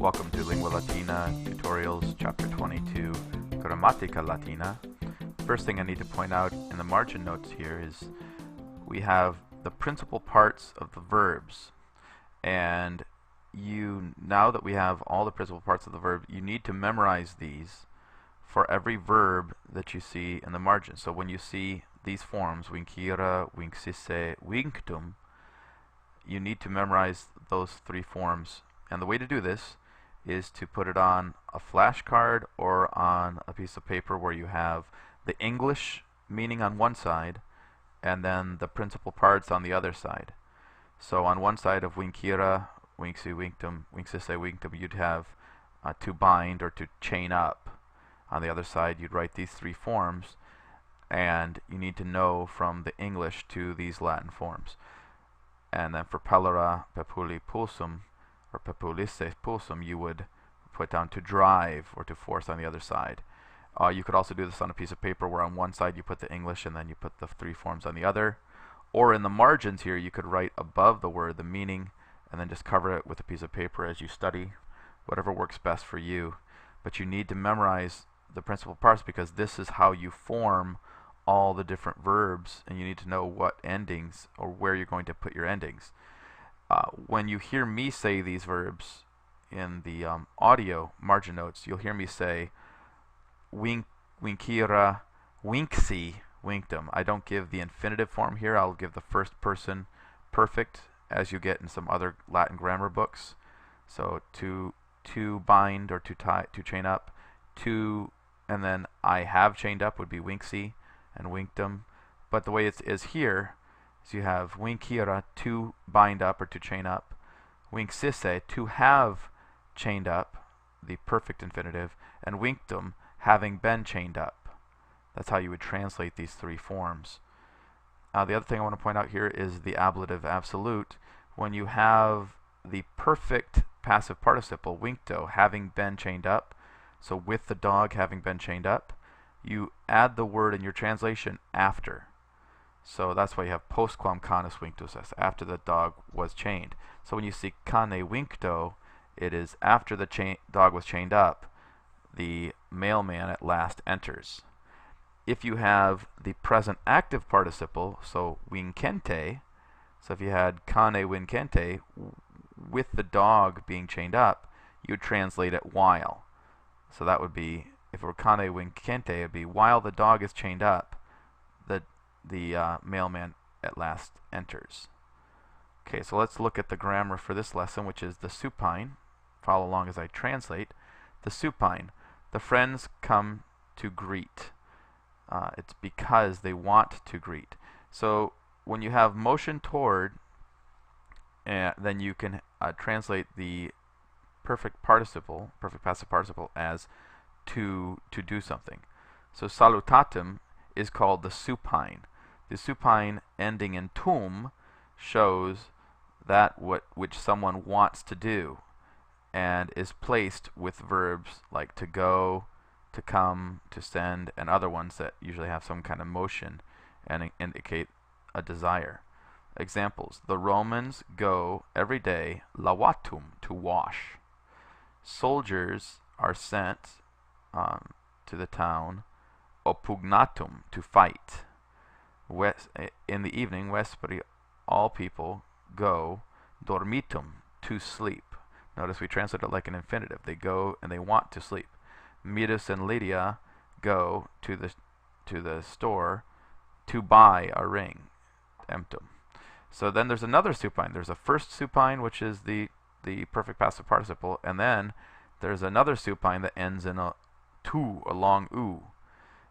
Welcome to Lingua Latina Tutorials Chapter 22, Grammatica Latina. First thing I need to point out in the margin notes here is we have the principal parts of the verbs, and now that we have all the principal parts of the verb, you need to memorize these for every verb that you see in the margin. So when you see these forms, vincira, vincsisse, vinctum, you need to memorize those three forms. And the way to do this is to put it on a flashcard or on a piece of paper where you have the English meaning on one side and then the principal parts on the other side. So on one side of vincira, vinci, vinctum, vincsisse, vinctum, you'd have to bind or to chain up. On the other side, you'd write these three forms, and you need to know from the English to these Latin forms. And then for pellere, pepuli, pulsum, or pepulisse, pulsum, you would put down to drive or to force on the other side. You could also do this on a piece of paper where on one side you put the English and then you put the three forms on the other. Or in the margins here, you could write above the word the meaning and then just cover it with a piece of paper as you study, whatever works best for you. But you need to memorize the principal parts because this is how you form all the different verbs, and you need to know what endings or where you're going to put your endings. When you hear me say these verbs in the audio margin notes, you'll hear me say vincira, vinci, vinctum. I don't give the infinitive form here. I'll give the first person perfect as you get in some other Latin grammar books. So to bind or to tie, to chain up, and then I have chained up would be vinci and vinctum. But the way it is here is you have vincira, to bind up or to chain up, vincsisse, to have chained up, the perfect infinitive, and vinctum, having been chained up. That's how you would translate these three forms. The other thing I want to point out here is the ablative absolute. When you have the perfect passive participle, vincto, having been chained up, so with the dog having been chained up, you add the word in your translation after. So that's why you have postquam canis vinctus est, after the dog was chained. So when you see cane vincto, it is after the dog was chained up, the mailman at last enters. If you have the present active participle, so vincente, so if you had cane vincente, with the dog being chained up, you would translate it while. So that would be, if it were cane vincente, it would be while the dog is chained up, the mailman at last enters. Okay, so let's look at the grammar for this lesson, which is the supine. Follow along as I translate. The supine. The friends come to greet. It's because they want to greet. So when you have motion toward, then you can translate the perfect participle, perfect passive participle, as to do something. So salutatum is called the supine. The supine ending in tum shows that which someone wants to do, and is placed with verbs like to go, to come, to send, and other ones that usually have some kind of motion and indicate a desire. Examples: the Romans go every day lavatum, to wash. Soldiers are sent to the town opugnatum, to fight. In the evening, vesperi, all people go dormitum, to sleep. Notice we translate it like an infinitive. They go and they want to sleep. Midas and Lydia go to the store to buy a ring. Emptum. So then there's another supine. There's a first supine, which is the perfect passive participle, and then there's another supine that ends in a tu, a long u,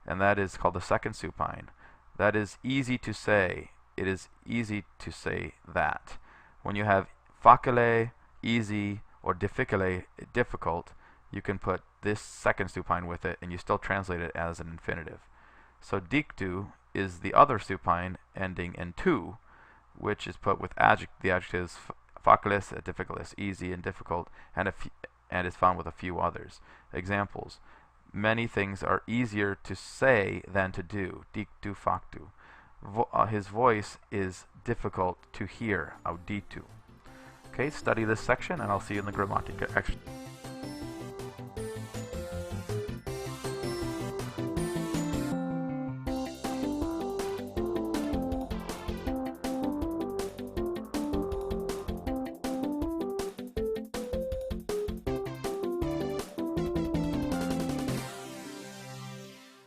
and that is called the second supine. That is easy to say. It is easy to say that. When you have facile, easy, or difficile, difficult, you can put this second supine with it, and you still translate it as an infinitive. So dictu is the other supine ending in tu, which is put with the adjectives facilis, difficilis, easy, and difficult, and is found with a few others. Examples: many things are easier to say than to do. Dictu factu. His voice is difficult to hear. Auditu. Okay, study this section, and I'll see you in the Grammatica exercise.